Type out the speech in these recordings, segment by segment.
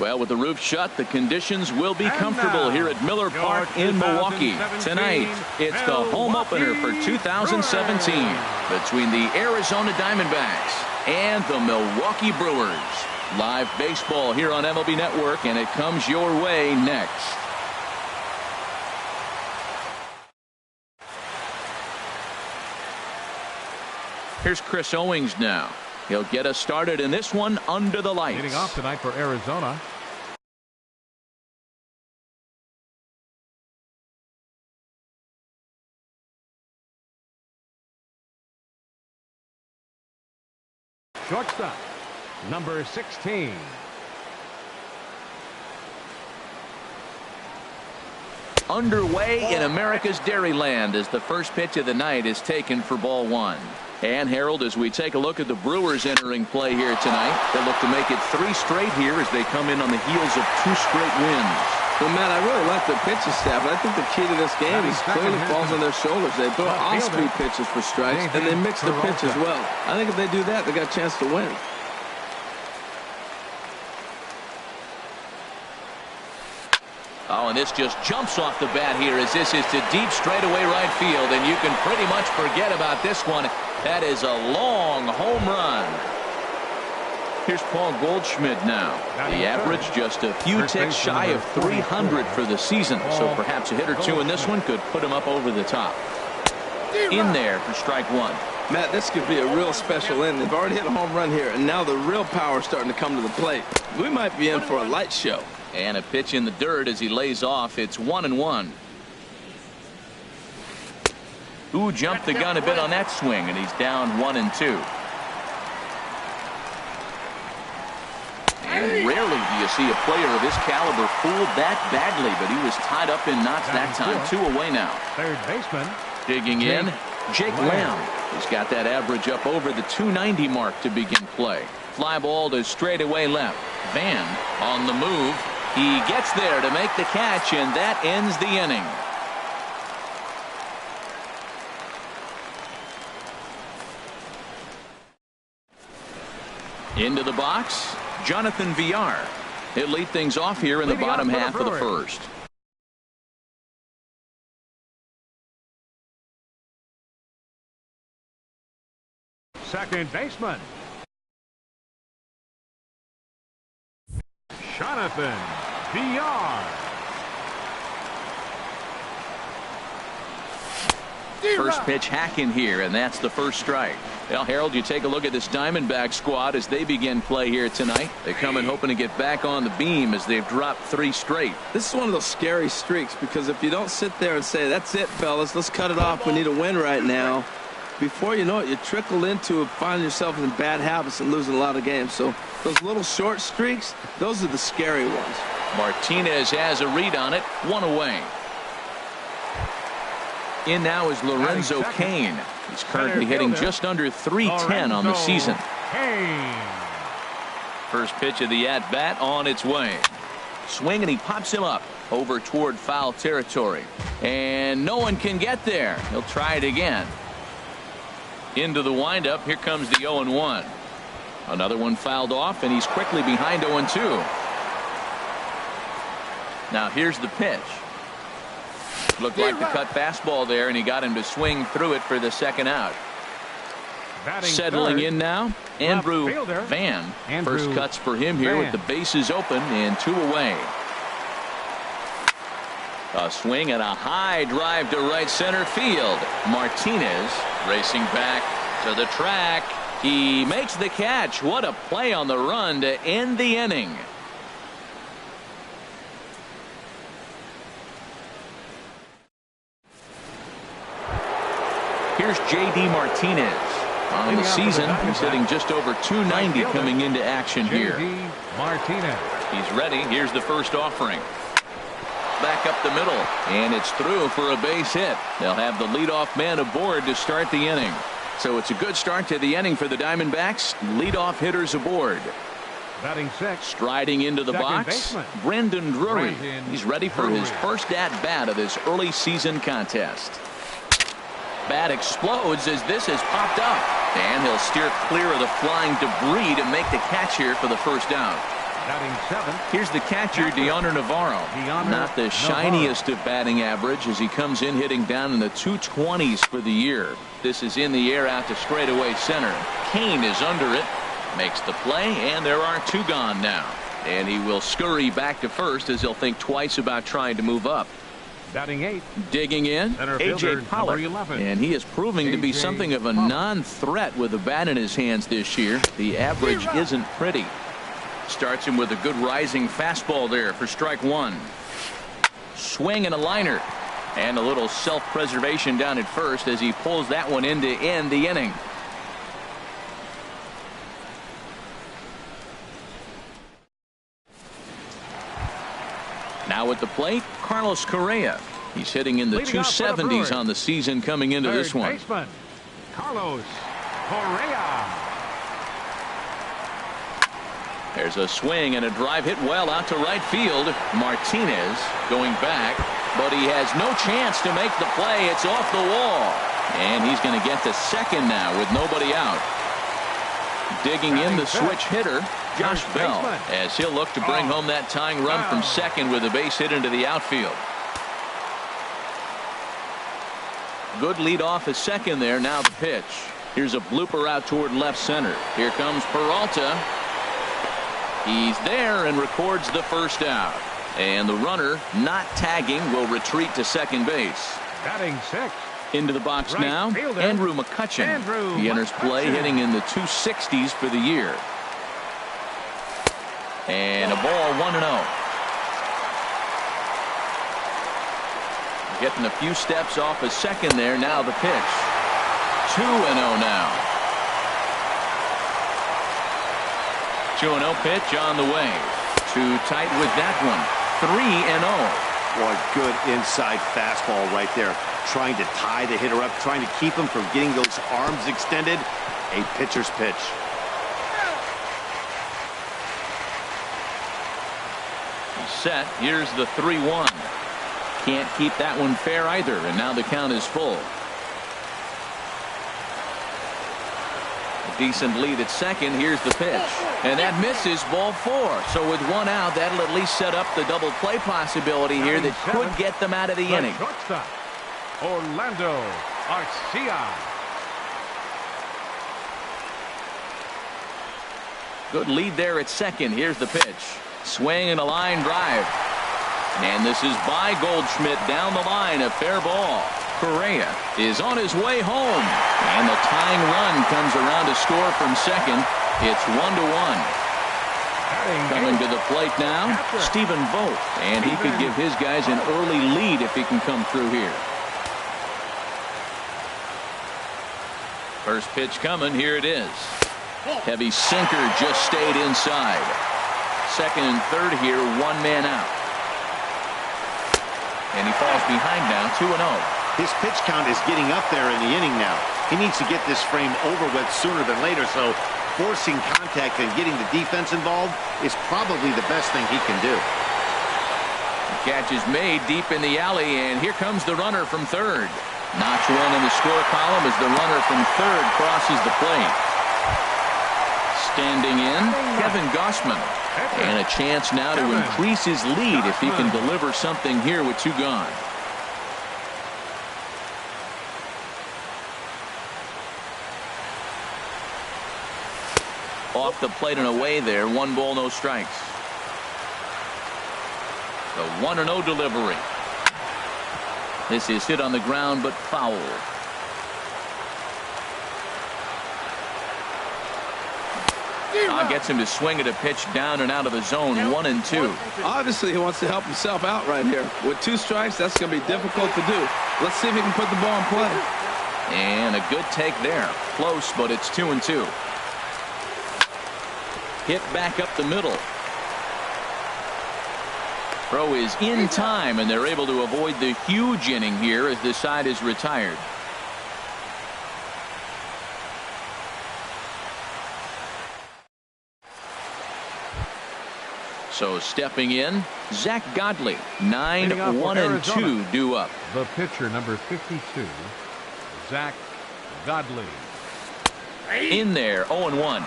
Well, with the roof shut, the conditions will be comfortable here at Miller Park in Milwaukee. Tonight, it's the home opener for 2017 between the Arizona Diamondbacks and the Milwaukee Brewers. Live baseball here on MLB Network, and it comes your way next. Here's Chris Owings now. He'll get us started in this one under the lights. Leading off tonight for Arizona. Shortstop, number 16. Underway in America's Dairyland as the first pitch of the night is taken for ball one. And Harold, as we take a look at the Brewers entering play here tonight, they look to make it 3 straight here as they come in on the heels of 2 straight wins. Well, Matt, I really like the pitching staff. I think the key to this game is clearly falls on their shoulders. They throw off-speed pitches for strikes, and they mix the pitch as well. I think if they do that, they got a chance to win. Oh, and this just jumps off the bat here as this is to deep straightaway right field, and you can pretty much forget about this one. That is a long home run. Here's Paul Goldschmidt now. The average just a few ticks shy of 300 for the season, so perhaps a hit or two in this one could put him up over the top. In there for strike one. Matt, this could be a real special inning. They've already hit a home run here, and now the real power is starting to come to the plate. We might be in for a light show. And a pitch in the dirt as he lays off. It's 1-1. Who jumped the gun a bit on that swing, and he's down 1-2. And rarely do you see a player of his caliber fooled that badly, but he was tied up in knots that time. 2 away now. Third baseman. Digging in, Jake Lamb. He's got that average up over the 290 mark to begin play. Fly ball to straightaway left. Van on the move. He gets there to make the catch, and that ends the inning. Into the box, Jonathan Villar. He'll lead things off here in the bottom half of the first. Second baseman, Jonathan Villar. First pitch hacking here, and that's the first strike. Well, Harold, you take a look at this Diamondback squad as they begin play here tonight. They come in hoping to get back on the beam as they've dropped 3 straight. This is one of those scary streaks, because if you don't sit there and say, that's it, fellas, let's cut it off, we need a win right now, before you know it, you trickle into finding yourself in bad habits and losing a lot of games. So those little short streaks, those are the scary ones. Martinez has a read on it. 1 away. In now is Lorenzo Cain. He's currently hitting just under .310 on the season. First pitch of the at-bat on its way. Swing, and he pops him up over toward foul territory. And no one can get there. He'll try it again. Into the windup. Here comes the 0-1. Another one fouled off, and he's quickly behind 0-2. Now here's the pitch. Looked like the cut fastball there, and he got him to swing through it for the second out. Settling in now, Andrew Van. First cuts for him here with the bases open and 2 away. A swing and a high drive to right center field. Martinez racing back to the track. He makes the catch. What a play on the run to end the inning. Here's J.D. Martinez. On the season, he's hitting just over 290 coming into action here. Martinez. He's ready. Here's the first offering. Back up the middle, and it's through for a base hit. They'll have the leadoff man aboard to start the inning. So it's a good start to the inning for the Diamondbacks. Leadoff hitters aboard. Batting sixth. Striding into the box, Brandon Drury. He's ready for his first at-bat of this early season contest. Bat explodes as this has popped up, and he'll steer clear of the flying debris to make the catch here for the first down. Batting seventh. Here's the catcher, Deoner Navarro. Not the shiniest of batting average as he comes in hitting down in the 220s for the year. This is in the air out to straightaway center. Kane is under it, makes the play, and there are two gone now. And he will scurry back to first as he'll think twice about trying to move up. Batting eighth. Digging in, A.J. Pollock, and he is proving to be something of a non-threat with a bat in his hands this year. The average isn't pretty. Starts him with a good rising fastball there for strike one. Swing and a liner, and a little self-preservation down at first as he pulls that one in to end the inning. Now at the plate, Carlos Correa. He's hitting in the 270s on the season coming into this one. Baseman, Carlos Correa. There's a swing and a drive hit well out to right field. Martinez going back, but he has no chance to make the play. It's off the wall, and he's going to get to second now with nobody out. Digging in the switch hitter, Josh Bell, as he'll look to bring home that tying run from second with a base hit into the outfield. Good lead off at second there. Now the pitch. Here's a blooper out toward left center. Here comes Peralta. He's there and records the first out. And the runner, not tagging, will retreat to second base. Batting sixth. Into the box now, Andrew McCutchen. He enters play hitting in the 260s for the year. And a ball 1-0. Getting a few steps off a second there. Now the pitch. 2-0 now. 2-0 pitch on the way. Too tight with that one. 3-0. What good inside fastball right there. Trying to tie the hitter up, trying to keep him from getting those arms extended. A pitcher's pitch. Set. Here's the 3-1. Can't keep that one fair either, and now the count is full. A decent lead at second. Here's the pitch, and that misses, ball 4. So with one out, that'll at least set up the double play possibility here that could get them out of the inning. Shortstop, Orlando Arcia. Good lead there at second. Here's the pitch. Swing and a line drive. And this is by Goldschmidt down the line. A fair ball. Correa is on his way home. And the tying run comes around to score from second. It's 1-1. Coming to the plate now, Stephen Vogt. And he could give his guys an early lead if he can come through here. First pitch coming. Here it is. Heavy sinker just stayed inside. Second and third here, one man out. And he falls behind now, 2-0. His pitch count is getting up there in the inning now. He needs to get this frame over with sooner than later, so forcing contact and getting the defense involved is probably the best thing he can do. The catch is made deep in the alley, and here comes the runner from third. Notch one in the score column as the runner from third crosses the plate. Standing in, Kevin Gausman. And a chance now to increase his lead if he can deliver something here with two gone. Off the plate and away there. 1 ball, no strikes. The 1-0 delivery. This is hit on the ground but foul. Gets him to swing at a pitch down and out of the zone. 1-2. Obviously, he wants to help himself out right here. With 2 strikes, that's going to be difficult to do. Let's see if he can put the ball in play. And a good take there. Close, but it's 2-2. Hit back up the middle. Throw is in time, and they're able to avoid the huge inning here as this side is retired. So stepping in, Zach Godley. 9-1-2 due up. The pitcher, number 52, Zach Godley. In there, 0-1.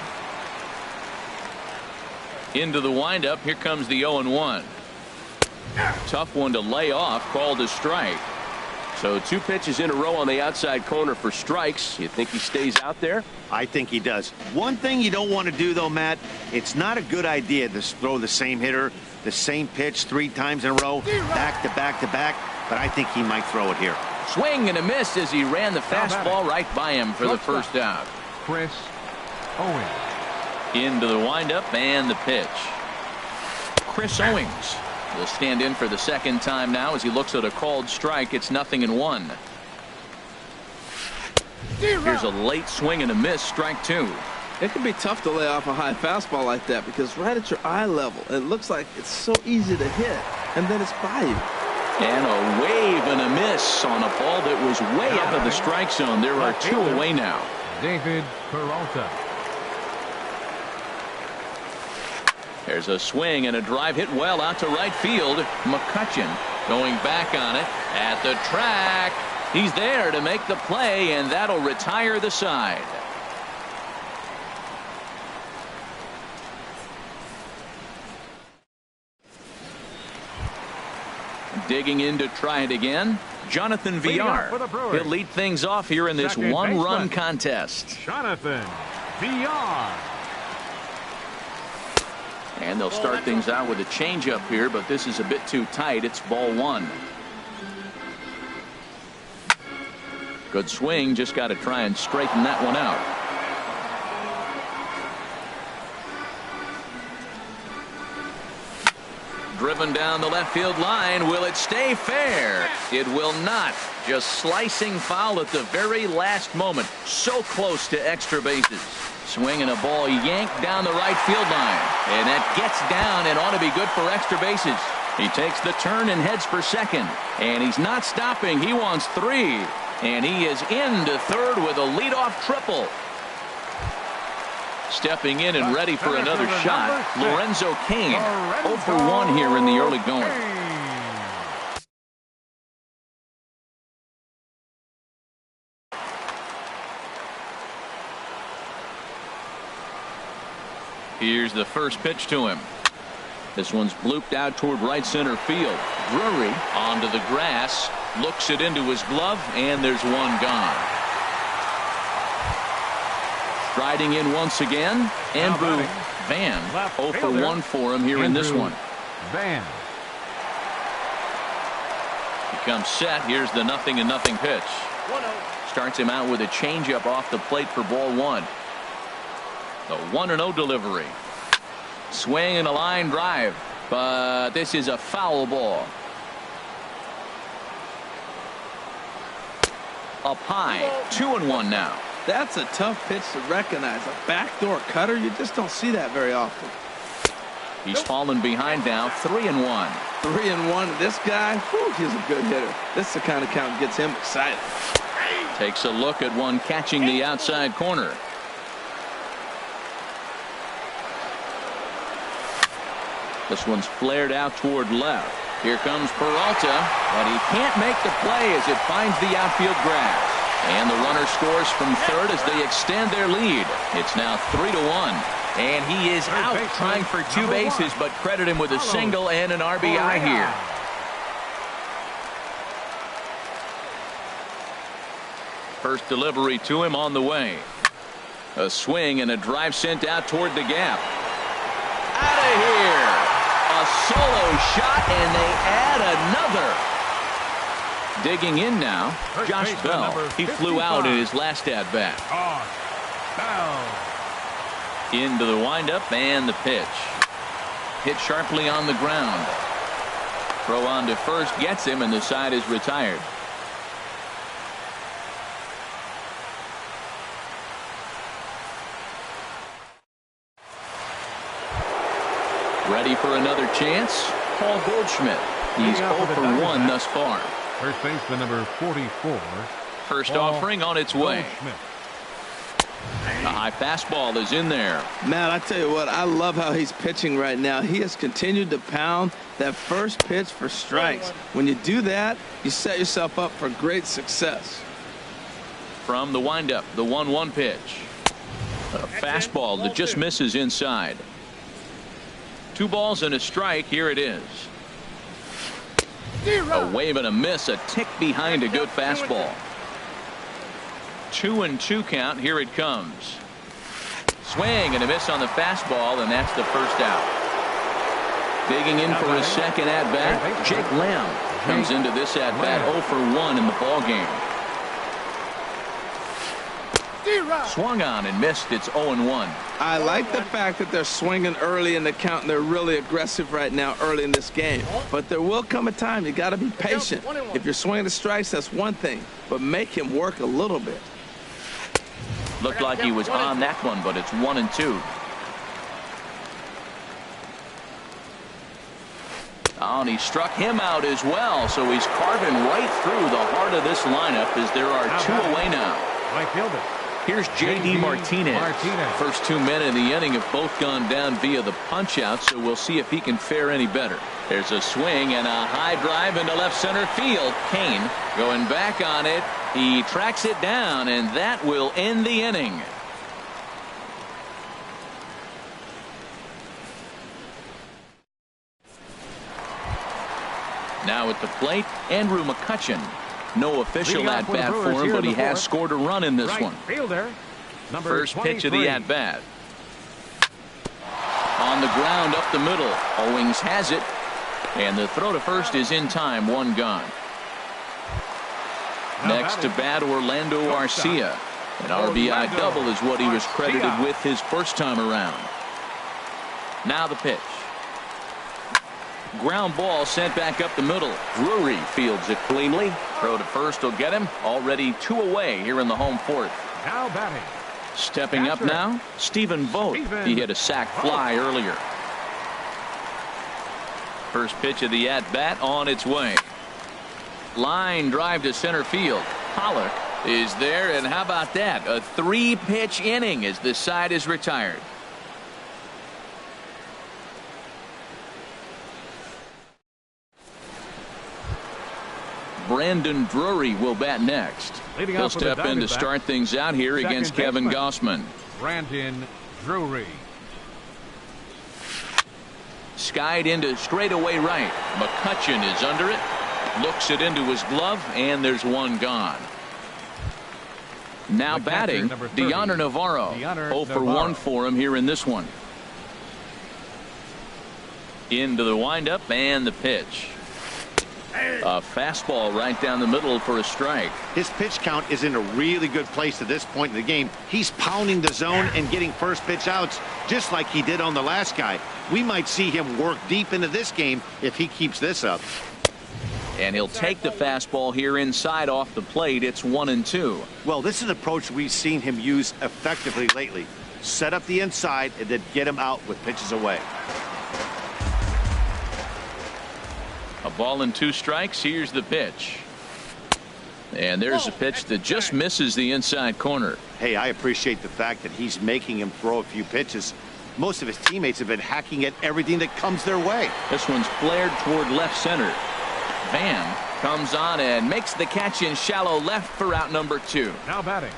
Into the windup. Here comes the 0-1. Tough one to lay off. Called a strike. So 2 pitches in a row on the outside corner for strikes. You think he stays out there? I think he does. One thing you don't want to do, though, Matt, it's not a good idea to throw the same hitter, the same pitch 3 times in a row, back to back to back, but I think he might throw it here. Swing and a miss as he ran the fastball right by him for the first out. Chris Owings. Into the windup and the pitch. Chris Owings will stand in for the second time now as he looks at a called strike. It's 0-1. Here's a late swing and a miss. Strike 2. It can be tough to lay off a high fastball like that because right at your eye level, it looks like it's so easy to hit, and then it's by you. And a wave and a miss on a ball that was way out of the strike zone. There are 2 away now. David Peralta. There's a swing and a drive hit well out to right field. McCutchen going back on it at the track. He's there to make the play, and that'll retire the side. Digging in to try it again, Jonathan Villar. He'll lead things off here in this 1-run contest. Jonathan Villar. And they'll start things out with a changeup here, but this is a bit too tight. It's ball 1. Good swing, just got to try and straighten that one out. Driven down the left field line. Will it stay fair? It will not. Just slicing foul at the very last moment. So close to extra bases. Swinging a ball yanked down the right field line. And that gets down and ought to be good for extra bases. He takes the turn and heads for second. And he's not stopping. He wants 3. And he is into third with a leadoff triple. Stepping in and ready for another shot, Lorenzo Cain. 0 for 1 here in the early going. Here's the first pitch to him. This one's blooped out toward right center field. Drury onto the grass, looks it into his glove, and there's one gone. Striding in once again, Andrew Van. 0 for 1 for him here in this one. Van. He comes set. Here's the 0-0 pitch. Starts him out with a changeup off the plate for ball 1. The 1-0 delivery. Swing and a line drive, but this is a foul ball. Up high, 2-1 now. That's a tough pitch to recognize. A backdoor cutter, you just don't see that very often. He's fallen behind now, 3-1. 3-1. This guy, whew, he's a good hitter. This is the kind of count that gets him excited. Takes a look at one catching the outside corner. This one's flared out toward left. Here comes Peralta, but he can't make the play as it finds the outfield grass. And the runner scores from third as they extend their lead. It's now 3-1. And he is out trying for 2 bases, but credit him with a single and an RBI here. First delivery to him on the way. A swing and a drive sent out toward the gap. Out of here. A solo shot, and they add another. Digging in now, Josh Bell. He flew out in his last at-bat. Into the windup and the pitch. Hit sharply on the ground. Throw on to first gets him, and the side is retired. Ready for another chance? Paul Goldschmidt. He's 0 for 1 thus far. First baseman number 44. First offering on its way. A high fastball is in there. Matt, I tell you what, I love how he's pitching right now. He has continued to pound that first pitch for strikes. When you do that, you set yourself up for great success. From the windup, the 1-1 pitch. A fastball that just misses inside. 2 balls and a strike. Here it is. A wave and a miss, a tick behind a good fastball. 2-2 count. Here it comes. Swing and a miss on the fastball, and that's the first out. Digging in for his second at bat, Jake Lamb comes into this at bat 0 for 1 in the ball game. Swung on and missed. It's 0-1. I like the fact that they're swinging early in the count and they're really aggressive right now early in this game. But there will come a time you got to be patient. If you're swinging the strikes, that's one thing, but make him work a little bit. Looked like he was on that one, but it's 1-2. Oh, and he struck him out as well, so he's carving right through the heart of this lineup as there are 2 away now. Right fielder. Here's J.D. Martinez. First 2 men in the inning have both gone down via the punch-out, so we'll see if he can fare any better. There's a swing and a high drive into left center field. Kane going back on it. He tracks it down, and that will end the inning. Now at the plate, Andrew McCutchen. No official at bat for him, but he has scored a run in this one. Fielder, First pitch of the at bat. On the ground up the middle. Owings has it. And the throw to first is in time. 1 gone. Next to bat, Orlando Arcia. An RBI double is what he was credited with his first time around. Now the pitch. Ground ball sent back up the middle. Drury fields it cleanly. Throw to first will get him. Already 2 away here in the home 4th. Now batting. Stepping up now, Stephen Vogt. He hit a sac fly earlier. First pitch of the at bat on its way. Line drive to center field. Pollock is there, and how about that? A 3-pitch inning as this side is retired. Brandon Drury will bat next. He'll step in to start things out here against Kevin Gausman. Brandon Drury. Skied into straightaway right. McCutchen is under it. Looks it into his glove, and there's 1 gone. Now batting, Deoner Navarro. 0 for 1 for him here in this one. Into the windup and the pitch. A fastball right down the middle for a strike. His pitch count is in a really good place at this point in the game. He's pounding the zone and getting first pitch outs just like he did on the last guy. We might see him work deep into this game if he keeps this up. And he'll take the fastball here inside off the plate. It's 1-2. Well, this is an approach we've seen him use effectively lately. Set up the inside and then get him out with pitches away. A ball and 2 strikes. Here's the pitch. And there's a pitch that just misses the inside corner. Hey, I appreciate the fact that he's making him throw a few pitches. Most of his teammates have been hacking at everything that comes their way. This one's flared toward left center. Van comes on and makes the catch in shallow left for out number 2. Now batting.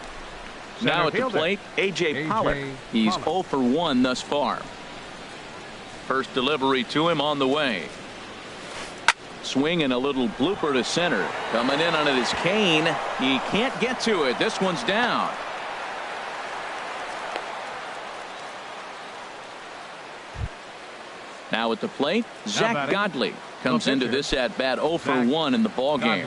Now at the plate, A.J. Pollock. He's 0 for 1 thus far. First delivery to him on the way. Swing and a little blooper to center. Coming in on it is Kane. He can't get to it. This one's down. Now at the plate, Zach Godley comes into this at bat 0 for 1 in the ball game.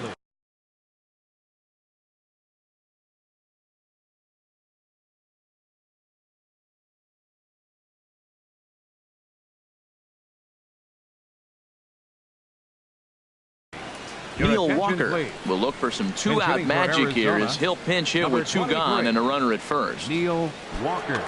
Neil Walker will look for some 2-out magic here as he'll pinch hit with 2 gone and a runner at first. Neil Walker.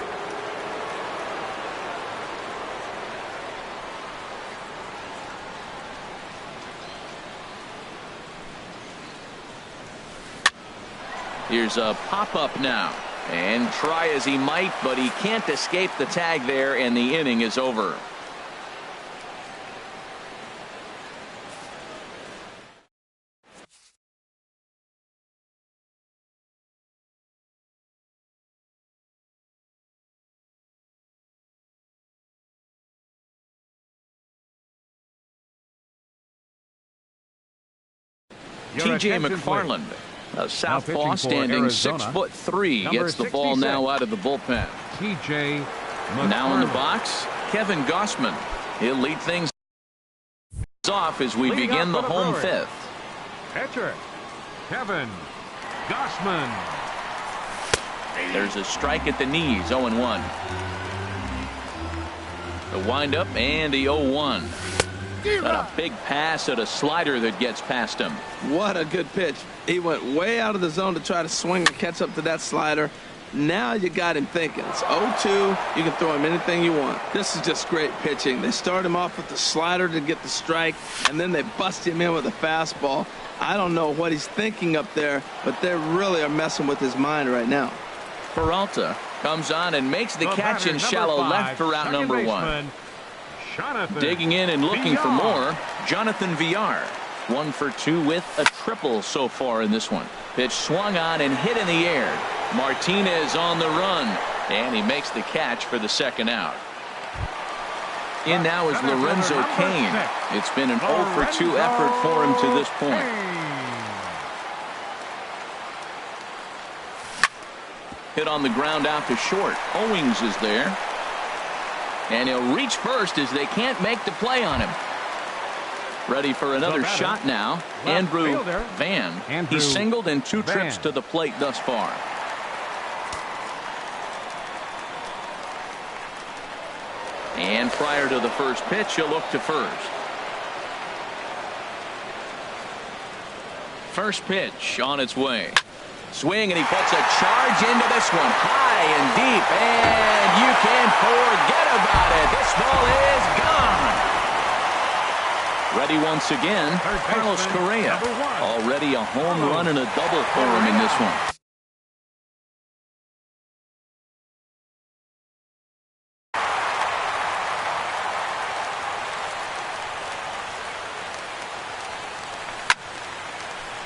Here's a pop-up now. And try as he might, but he can't escape the tag there, and the inning is over. T.J. attention, McFarland, a southpaw pitching for standing Arizona, 6'3", number gets the ball 66. now out of the bullpen. T.J. Now in the McFarland. box, Kevin Gossman. He'll lead things off as we Leading begin the off for the home Brewers. fifth. Pitcher, Kevin Gossman. There's a strike at the knees, 0-1. The windup and the 0-1. Got a big pass at a slider that gets past him. What a good pitch. He went way out of the zone to try to swing and catch up to that slider. Now you got him thinking. It's 0-2. You can throw him anything you want. This is just great pitching. They start him off with the slider to get the strike, and then they bust him in with a fastball. I don't know what he's thinking up there, but they really are messing with his mind right now. Peralta comes on and makes the catch batter, in number shallow 5, left for route second number 1. baseman, Jonathan Digging in and looking for Villar. more, Jonathan Villar. 1 for 2 with a triple so far in this one. Pitch swung on and hit in the air. Martinez on the run, and he makes the catch for the second out. In now is Lorenzo Cain. It's been an 0 for 2 effort for him to this point. Hit on the ground out to short. Owings is there. And he'll reach first as they can't make the play on him. Ready for another batter, shot now. left Andrew fielder, Van. Andrew He's singled in 2 Van. trips to the plate thus far. And prior to the first pitch, he'll look to first. First pitch on its way. Swing, and he puts a charge into this one. High and deep, and you can forget about it. This ball is gone. Ready once again, Third Carlos baseman, Correa. number 1. Already a home run and a double for him in this one.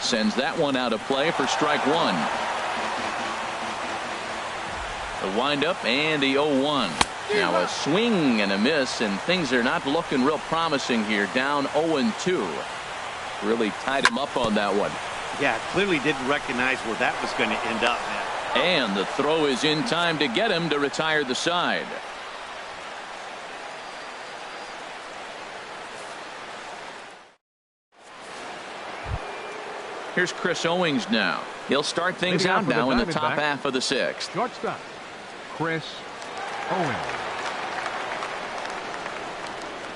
Sends that one out of play for strike 1. The windup and the 0-1. Now a swing and a miss, and things are not looking real promising here. Down 0-2. Really tied him up on that one. Yeah, clearly didn't recognize where that was going to end up, man. And the throw is in time to get him to retire the side. Here's Chris Owings now. He'll start things Leading out off for the now in the top Diamondbacks. half of the 6th. Shortstop, Chris Owings.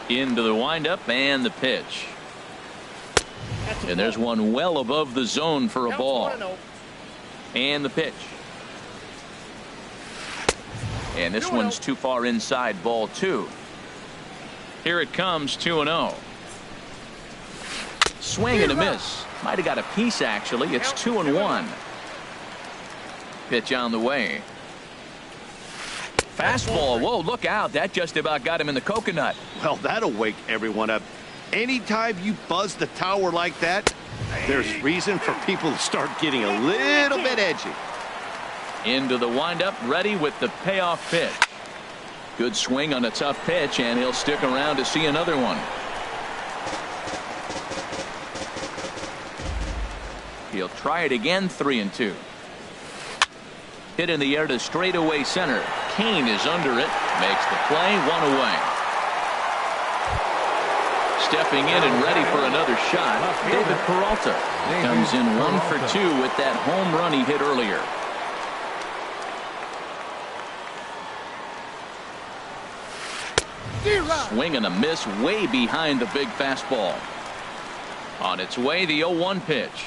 Into the windup and the pitch. And there's one well above the zone for a ball. And the pitch. And this one's too far inside, ball 2. Here it comes, 2-0. Swing and a miss. Might have got a piece, actually. It's 2-1. Pitch on the way. Fastball. Whoa, look out. That just about got him in the coconut. Well, that'll wake everyone up. Anytime you buzz the tower like that, there's reason for people to start getting a little bit edgy. Into the windup, ready with the payoff pitch. Good swing on a tough pitch, and he'll stick around to see another one. He'll try it again, 3-2. Hit in the air to straightaway center. Cain is under it, makes the play, 1 away. Stepping in and ready for another shot, David Peralta. Comes in 1 for 2 with that home run he hit earlier. Swing and a miss way behind the big fastball. On its way, the 0-1 pitch.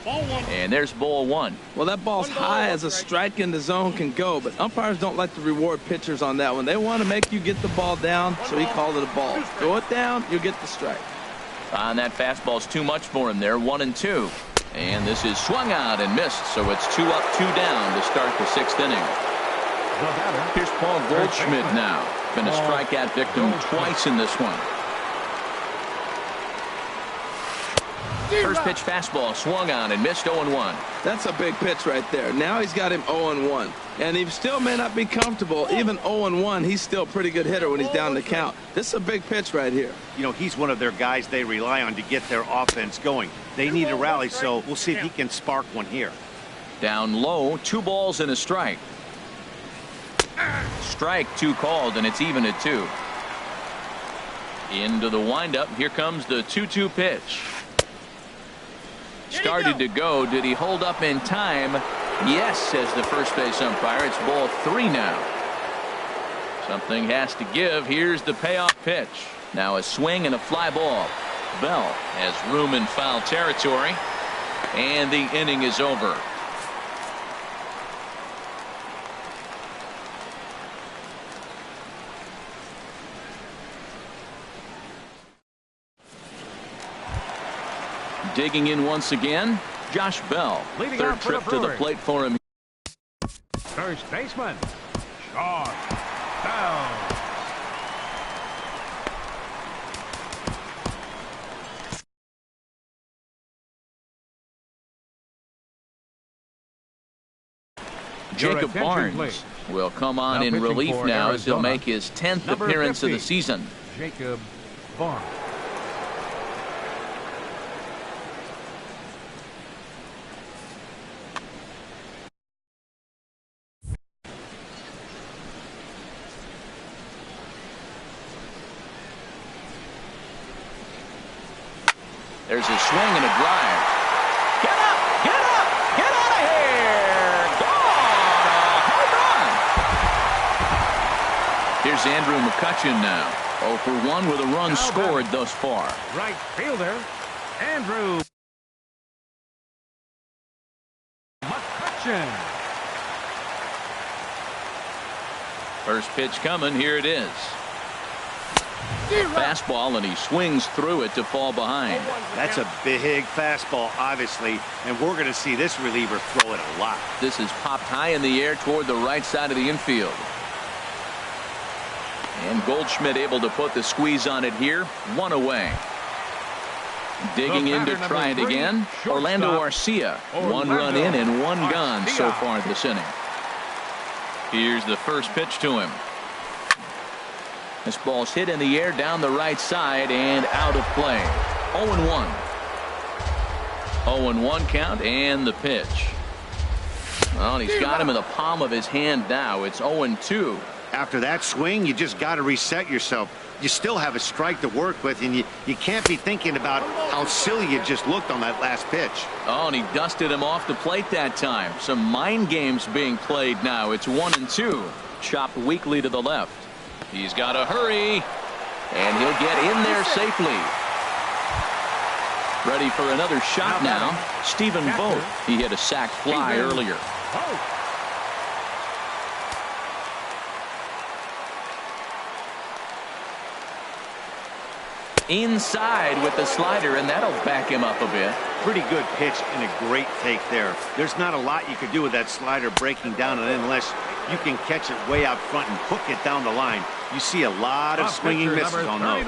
And there's ball 1. Well, that ball's high as a strike in the zone can go, but umpires don't like to reward pitchers on that one. They want to make you get the ball down, so he called it a ball. Throw it down, you'll get the strike. On that fastball's too much for him there, 1-2. And this is swung out and missed, so it's 2 up, 2 down to start the 6th inning. Here's Paul Goldschmidt now. Been a strikeout victim twice in this one. First pitch fastball swung on and missed 0-1. That's a big pitch right there. Now he's got him 0-1. And he still may not be comfortable. Even 0-1, he's still a pretty good hitter when he's down the count. This is a big pitch right here. You know, he's one of their guys they rely on to get their offense going. They need a rally, so we'll see if he can spark one here. Down low, 2 balls and a strike. Strike 2 called, and it's even at 2. Into the windup. Here comes the 2-2 pitch. Started to go. Did he hold up in time? Yes, says the first base umpire. It's ball 3 now. Something has to give. Here's the payoff pitch. Now a swing and a fly ball. Bell has room in foul territory, and the inning is over. Digging in once again, Josh Bell. Leading Third off for the trip to the Brewers. plate for him. First baseman, Josh Bell. Your Jacob attention, Barnes please. will come on Now in pitching relief for now as he'll Arizona, make his 10th number appearance of the 50. season. Jacob Barnes. There's a swing and a drive. Get up! Get up! Get out of here! Gone! A home run! Here's Andrew McCutchen now. 0 for 1 with a run Now scored back. thus far. Right fielder, Andrew McCutchen. First pitch coming. Here it is. Fastball, and he swings through it to fall behind. That's a big fastball, obviously, and we're going to see this reliever throw it a lot. This is popped high in the air toward the right side of the infield. And Goldschmidt able to put the squeeze on it here. 1 away. Digging in to batter, try it number 3, again. Orlando shortstop, Arcia. 1 run in and 1 gone so Arcia. far this inning. Here's the first pitch to him. This ball's hit in the air down the right side and out of play. 0-1. 0-1 count and the pitch. Well, he's got him in the palm of his hand now. It's 0-2. After that swing, you just got to reset yourself. You still have a strike to work with, and you can't be thinking about how silly you just looked on that last pitch. Oh, and he dusted him off the plate that time. Some mind games being played now. It's 1-2. Chopped weakly to the left. He's got to hurry, and he'll get in there safely. Ready for another shot now. Stephen Vogt. He hit a sac fly earlier. Oh. Inside with the slider, and that'll back him up a bit. Pretty good pitch and a great take there. There's not a lot you could do with that slider breaking down, and unless you can catch it way out front and hook it down the line, you see a lot of swinging misses on those.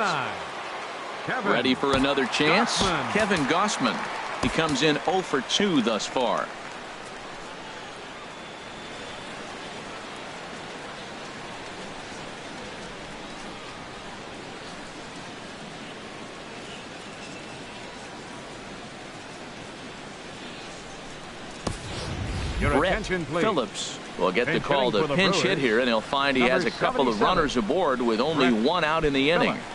Kevin Ready for another chance? Gausman. Kevin Gausman. He comes in 0 for 2 thus far. Your Brett attention, please. Phillips will get the Pinch call hitting to for the pinch hit Brewers. here, and he'll find he has a Number couple of 77. runners aboard with only Brett 1 out in the inning. Phillips.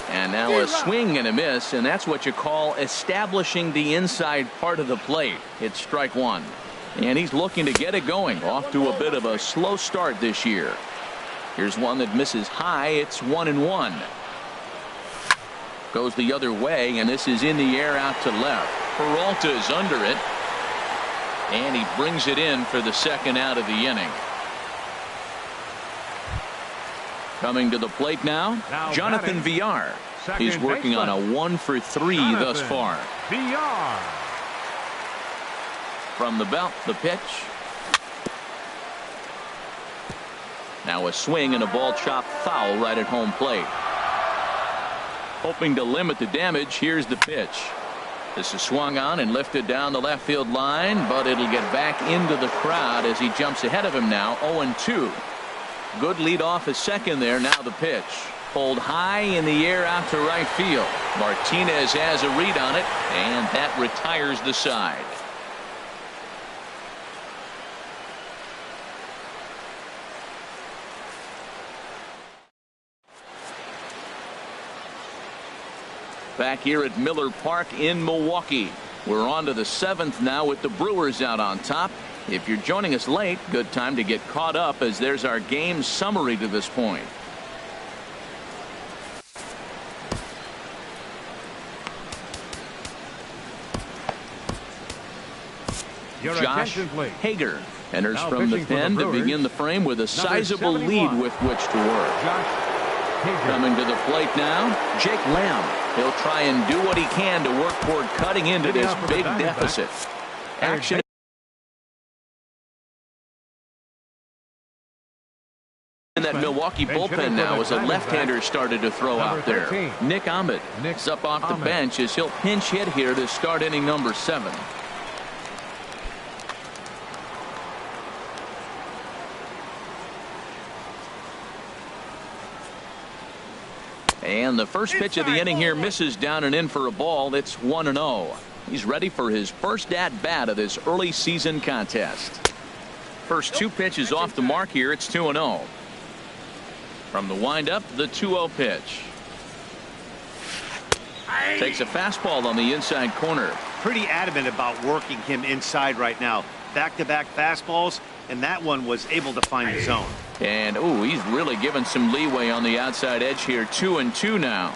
And now a swing and a miss, and that's what you call establishing the inside part of the plate. It's strike 1. And he's looking to get it going. Off to a bit of a slow start this year. Here's one that misses high. It's 1-1. Goes the other way, and this is in the air out to left. Peralta is under it, and he brings it in for the second out of the inning. Coming to the plate now, Jonathan batting, Villar. second He's working on a baseman, 1 for 3 thus Jonathan far. Villar. From the belt, the pitch. Now a swing and a ball chopped foul right at home plate. Hoping to limit the damage, here's the pitch. This is swung on and lifted down the left field line, but it'll get back into the crowd as he jumps ahead of him now. 0-2. Good lead off at second there. Now the pitch. Pulled high in the air out to right field. Martinez has a read on it, and that retires the side. Back here at Miller Park in Milwaukee. We're on to the 7th now with the Brewers out on top. If you're joining us late, good time to get caught up as there's our game summary to this point. Josh Hager enters from the pen to begin the frame with a sizable lead with which to work. Coming to the plate now, Jake Lamb. He'll try and do what he can to work toward cutting into this big deficit. Action in that Milwaukee bullpen now as a left-hander started to throw out there. Nick Ahmed is up off the bench as he'll pinch hit here to start inning number 7. And the first pitch of the inning here misses down and in for a ball. It's 1-0. He's ready for his first at-bat of this early season contest. First 2 pitches off the mark here. It's 2-0. From the windup, the 2-0 pitch. Takes a fastball on the inside corner. Pretty adamant about working him inside right now. Back-to-back fastballs, and that one was able to find the zone. And he's really given some leeway on the outside edge here. 2-2 now.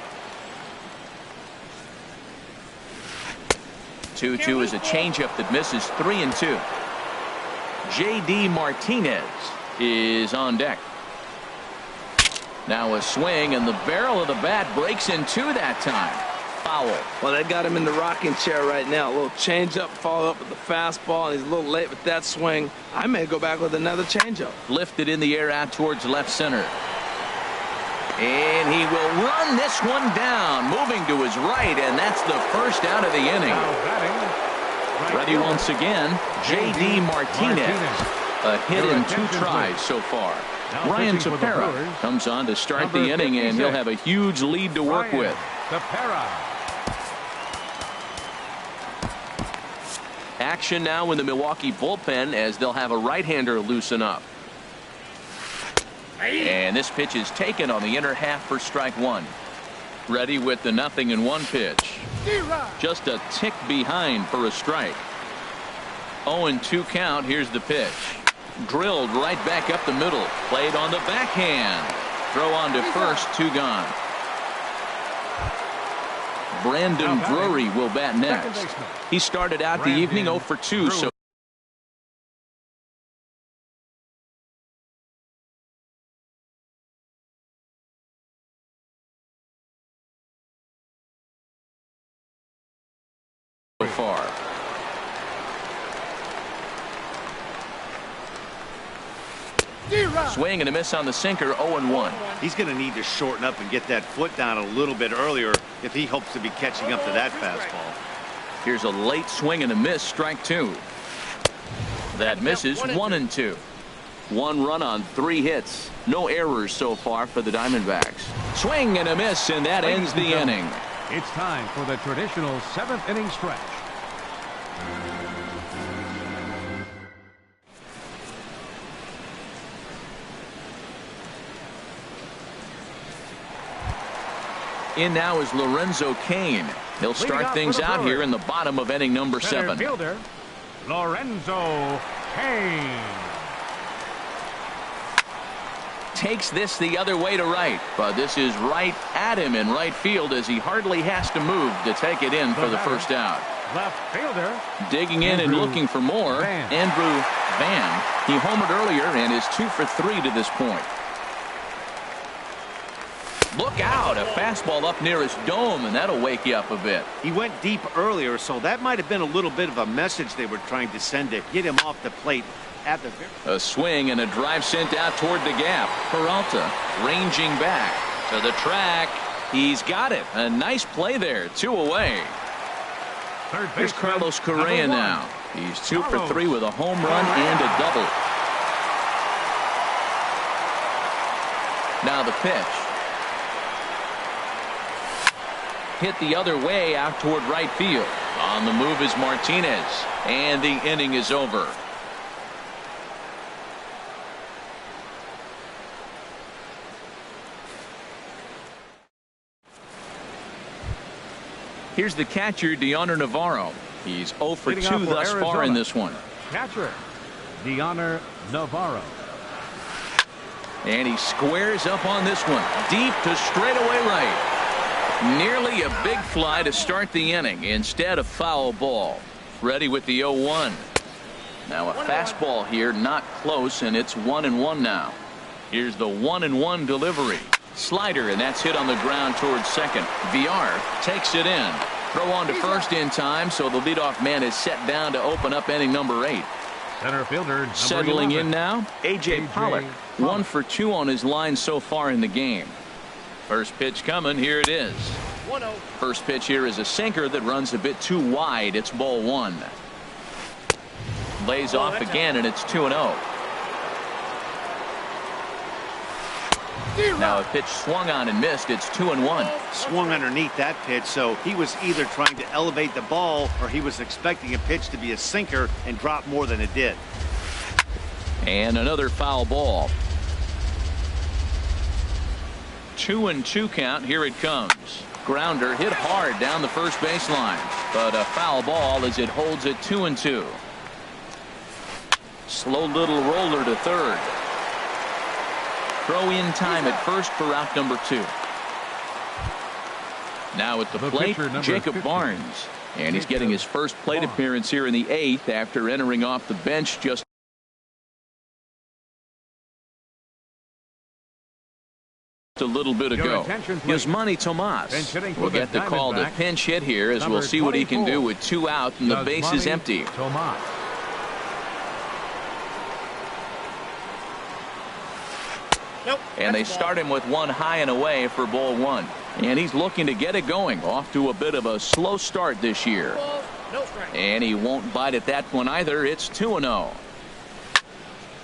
2-2 is a changeup that misses. 3-2. J.D. Martinez is on deck. Now a swing, and the barrel of the bat breaks in 2 that time. Foul. Well, they got him in the rocking chair right now. A little changeup, followed up with the fastball, and he's a little late with that swing. I may go back with another changeup. Lifted in the air out towards left center. And he will run this one down, moving to his right, and that's the first out of the inning. Ready once again, J.D. Martinez. A hit in 2 tries so far. Ryan Tepera comes on to start the inning, and he'll have a huge lead to work with. Action now in the Milwaukee bullpen as they'll have a right-hander loosen up. And this pitch is taken on the inner half for strike 1. Ready with the 0-1 pitch. Just a tick behind for a strike. 0-2 count. Here's the pitch. Drilled right back up the middle. Played on the backhand. Throw on to first. 2 gone. Brandon Drury will bat next. He started out the evening 0 for 2 so far. Swing and a miss on the sinker. 0-1. He's going to need to shorten up and get that foot down a little bit earlier if he hopes to be catching up to that fastball. Here's a late swing and a miss. Strike 2. That misses. 1-2. 1 run on 3 hits. No errors so far for the Diamondbacks. Swing and a miss, and that ends the inning. It's time for the traditional 7th inning stretch. In now is Lorenzo Cain. He'll start things out here in the bottom of inning number 7. Fielder, Lorenzo Cain. Takes this the other way to right, but this is right at him in right field as he hardly has to move to take it in for the first out. Left fielder. Digging in and looking for more. Andrew Van. He homered earlier and is 2 for 3 to this point. Look out, a fastball up near his dome, and that'll wake you up a bit. He went deep earlier, so that might have been a little bit of a message they were trying to send to get him off the plate at the very. A swing and a drive sent out toward the gap. Peralta ranging back to the track. He's got it. A nice play there. 2 away. Here's Carlos Correa now. He's 2 for 3 with a home run and a double. Now the pitch. Hit the other way out toward right field. On the move is Martinez. And the inning is over. Here's the catcher, Dioner Navarro. He's 0 for 2 thus far in this one. Catcher, Dioner Navarro. And he squares up on this one. Deep to straightaway right. Nearly a big fly to start the inning. Instead, a foul ball. Ready with the 0-1. Now a fastball here, not close, and it's 1-1 now. Here's the 1-1 delivery. Slider, and that's hit on the ground towards second. Villar takes it in. Throw on to first in time, so the leadoff man is set down to open up inning number 8. Center fielder number Settling 11. in now, A.J. Pollock. 1 for 2 on his line so far in the game. First pitch coming. Here it is. 1-0. First pitch here is a sinker that runs a bit too wide. It's ball 1. Lays off again, and it's 2-0. Now a pitch swung on and missed. It's 2-1. Swung underneath that pitch, so he was either trying to elevate the ball or he was expecting a pitch to be a sinker and drop more than it did. And another foul ball. 2-2 count. Here it comes. Grounder hit hard down the first baseline, but a foul ball as it holds it 2-2. Slow little roller to third. Throw in time at first for out number 2. Now at the plate, Jacob 50. Barnes, and he's getting his first plate appearance here in the 8th after entering off the bench just a little bit ago. Yasmani Tomas will get the call to pinch hit here as we'll see what he can do with 2 out and the base is empty. Tomas. And they start him with 1 high and away for ball 1. And he's looking to get it going. Off to a bit of a slow start this year. And he won't bite at that one either. It's 2-0.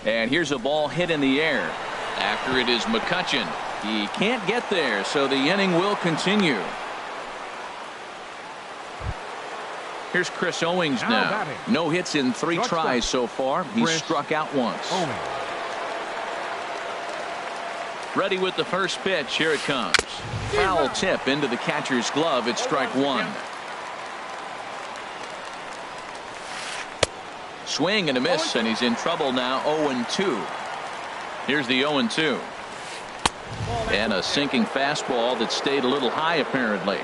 And here's a ball hit in the air. After it is McCutchen. He can't get there, so the inning will continue. Here's Chris Owings now. No hits in 3 tries so far. He's struck out once. Ready with the first pitch. Here it comes. Foul tip into the catcher's glove. It's strike 1. Swing and a miss, and he's in trouble now. 0-2. Here's the 0-2. And a sinking fastball that stayed a little high apparently.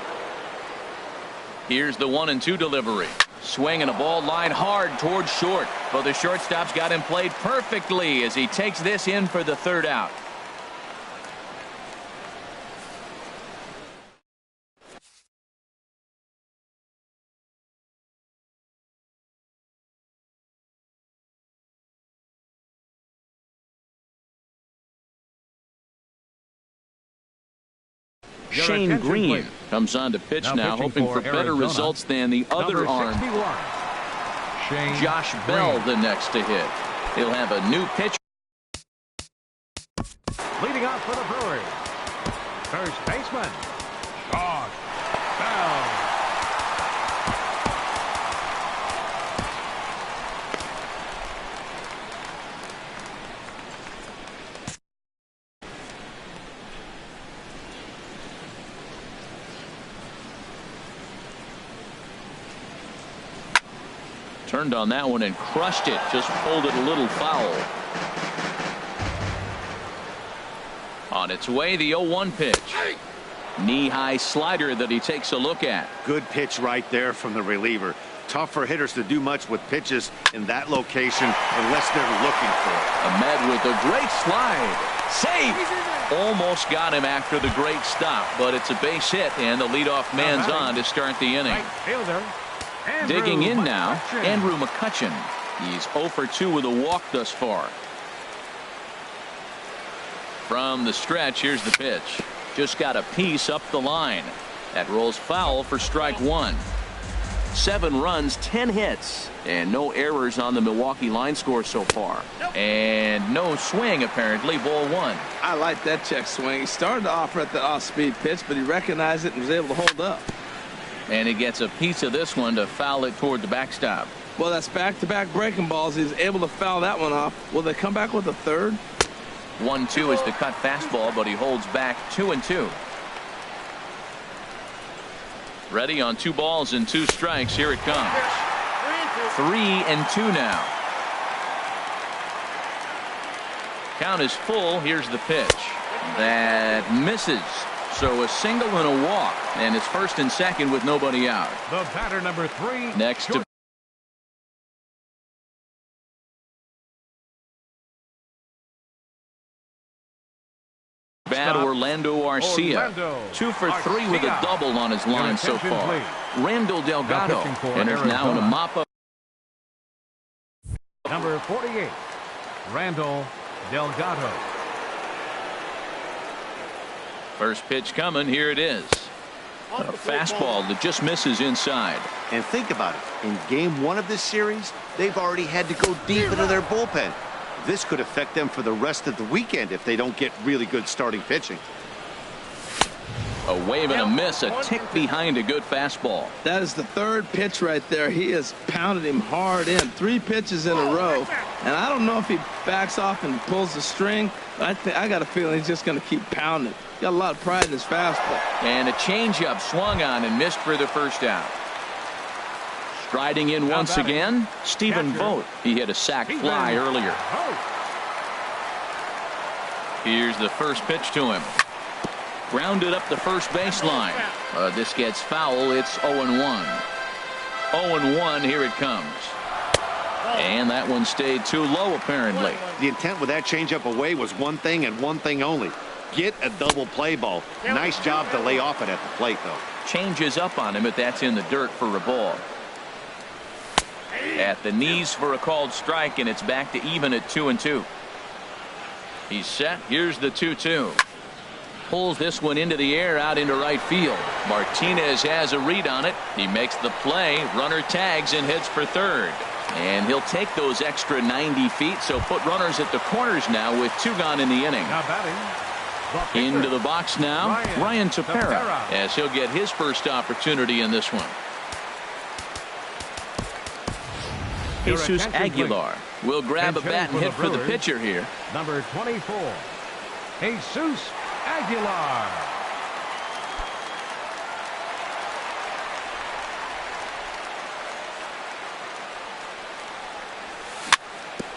Here's the 1-2 delivery. Swing and a ball line hard towards short. But the shortstop's got him played perfectly as he takes this in for the 3rd out. Shane Green comes on to pitch now hoping for better results than the other arm. Josh Bell the next to hit. He'll have a new pitch. Leading off for the Brewers, first baseman, Josh Bell. Turned on that one and crushed it. Just pulled it a little foul. On its way, the 0-1 pitch. Knee-high slider that he takes a look at. Good pitch right there from the reliever. Tough for hitters to do much with pitches in that location unless they're looking for it. Ahmed with a great slide. Safe. almost got him after the great stop, but it's a base hit, and the leadoff man's on to start the inning. Right fielder, Andrew Digging in now, McCutchen. Andrew McCutchen. He's 0 for 2 with a walk thus far. From the stretch, here's the pitch. Just got a piece up the line. That rolls foul for strike one. 7 runs, 10 hits, and no errors on the Milwaukee line score so far. And no swing, apparently. Ball 1. I like that check swing. He started off at the off-speed pitch, but he recognized it and was able to hold up. And he gets a piece of this one to foul it toward the backstop. Well, that's back-to-back breaking balls. He's able to foul that one off. Will they come back with a third? 1-2 is the cut fastball, but he holds back 2-2. Ready on 2 balls and 2 strikes. Here it comes. 3-2 now. Count is full. Here's the pitch. That misses. So a single and a walk, and it's first and second with nobody out. The batter, number 3. Next to bat, Orlando Arcia. 2 for 3 with a double on his line so far. Randall Delgado enters now in a mop-up. Number 48, Randall Delgado. First pitch coming. Here it is. A fastball that just misses inside. And think about it. In game 1 of this series, they've already had to go deep into their bullpen. This could affect them for the rest of the weekend if they don't get really good starting pitching. A wave and a miss, a tick behind a good fastball. That is the 3rd pitch right there. He has pounded him hard in. 3 pitches in a row. And I don't know if he backs off and pulls the string. I got a feeling he's just going to keep pounding. Got a lot of pride in his fastball. And a changeup swung on and missed for the first out. Striding in once again, Stephen Vogt. He hit a sac fly earlier. Here's the first pitch to him. Grounded up the first baseline. This gets foul. It's 0-1. 0-1. Here it comes. And that one stayed too low, apparently. The intent with that changeup away was one thing and one thing only. Get a double play ball. Nice job to lay off it at the plate, though. Changes up on him, but that's in the dirt for a ball. At the knees for a called strike, and it's back to even at 2-2. He's set. Here's the 2-2. Pulls this one into the air out into right field. Martinez has a read on it. He makes the play. Runner tags and heads for third. And he'll take those extra 90 feet, so put runners at the corners now with 2 gone in the inning. Now batting, Into the box now, Ryan Tepera, as he'll get his first opportunity in this one. Jesus Aguilar will grab a bat and hit for the pitcher here. Number 24, Jesus Aguilar.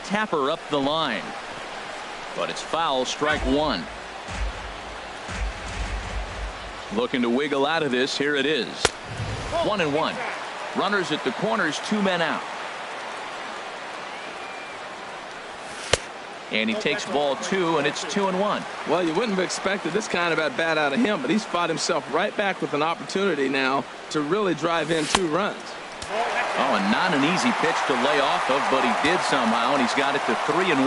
Tapper up the line, but it's foul. Strike 1. Looking to wiggle out of this. Here it is. 1-1. Runners at the corners, 2 men out. And he takes ball 2, and it's 2-1. Well, you wouldn't have expected this kind of at bat out of him, but he's fought himself right back with an opportunity now to really drive in 2 runs. Oh, and not an easy pitch to lay off of, but he did somehow, and he's got it to 3-1.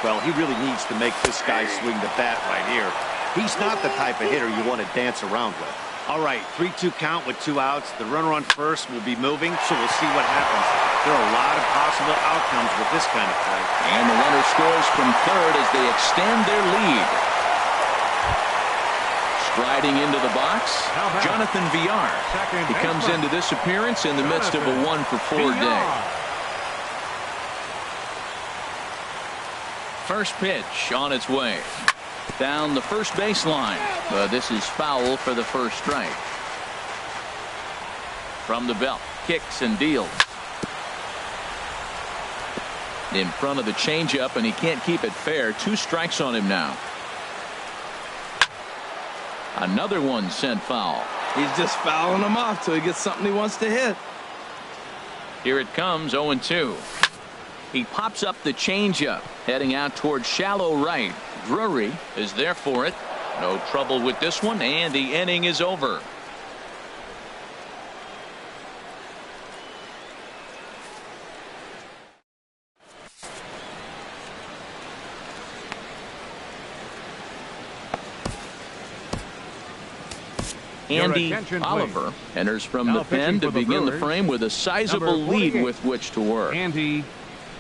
Well, he really needs to make this guy swing the bat right here. He's not the type of hitter you want to dance around with. All right, 3-2 count with 2 outs. The runner on first will be moving, so we'll see what happens. There are a lot of possible outcomes with this kind of play. And the runner scores from third as they extend their lead. Striding into the box, Jonathan Villar. He comes into this appearance in the midst of a 1-for-4 day. First pitch on its way. Down the first baseline. This is foul for the first strike. From the belt, kicks and deals. In front of the changeup, and he can't keep it fair. 2 strikes on him now. Another one sent foul. He's just fouling them off till he gets something he wants to hit. Here it comes, 0-2. He pops up the changeup, heading out towards shallow right. Drury is there for it. No trouble with this one, and the inning is over. Andy Oliver enters from now the pen to begin the frame with a sizable lead with which to work. Andy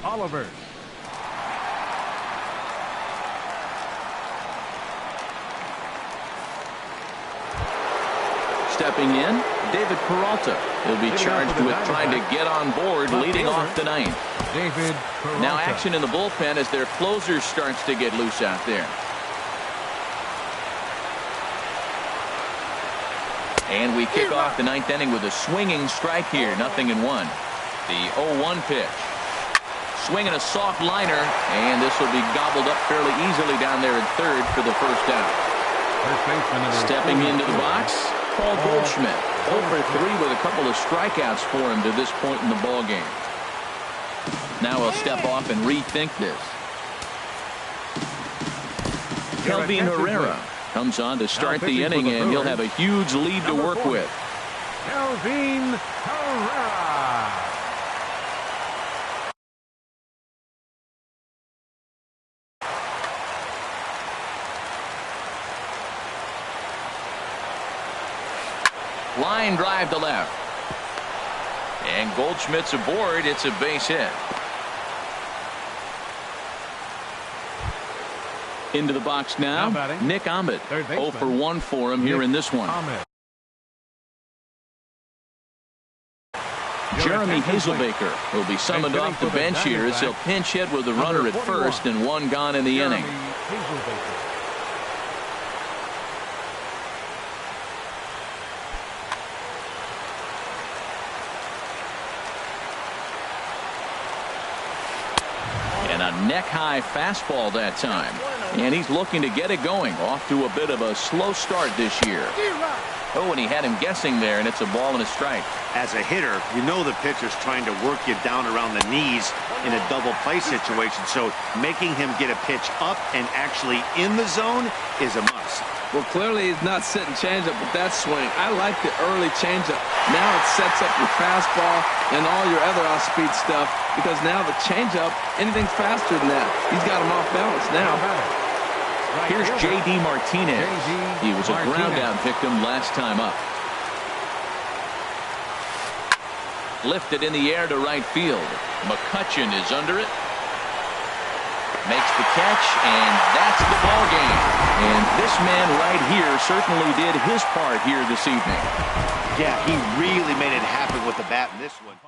Oliver. Stepping in, David Peralta. He'll be charged with trying to get on board, leading off the ninth. David Peralta. Now action in the bullpen as their closer starts to get loose out there. And we kick off the ninth inning with a swinging strike here. 0-1. The 0-1 pitch. Swinging a soft liner, and this will be gobbled up fairly easily down there at third for the first out. Stepping into the box, Paul Goldschmidt. 0 for 3 with a couple of strikeouts for him to this point in the ballgame. Now he'll step off and rethink this. Kelvin Herrera comes on to start the inning, and he'll have a huge lead to work with. Kelvin Herrera. Line drive to left. And Goldschmidt's aboard. It's a base hit. Into the box now, Nick Ahmed. 0 for 1 for him here in this one. Jeremy Hazelbaker will be summoned off the bench here as he'll pinch hit with the runner at first and 1 gone in the inning. And a neck-high fastball that time. And he's looking to get it going. Off to a bit of a slow start this year. Oh, and he had him guessing there, and it's a ball and a strike. As a hitter, you know the pitcher's trying to work you down around the knees in a double play situation. So making him get a pitch up and actually in the zone is a must. Well, clearly he's not sitting changeup with that swing. I like the early changeup. Now it sets up your fastball and all your other off-speed stuff, because now the changeup, anything's faster than that. He's got him off balance now. Here's J.D. Martinez. He was a ground-out victim last time up. Lifted in the air to right field. McCutchen is under it. Makes the catch, and that's the ball game. And this man right here certainly did his part here this evening. Yeah, he really made it happen with the bat in this one.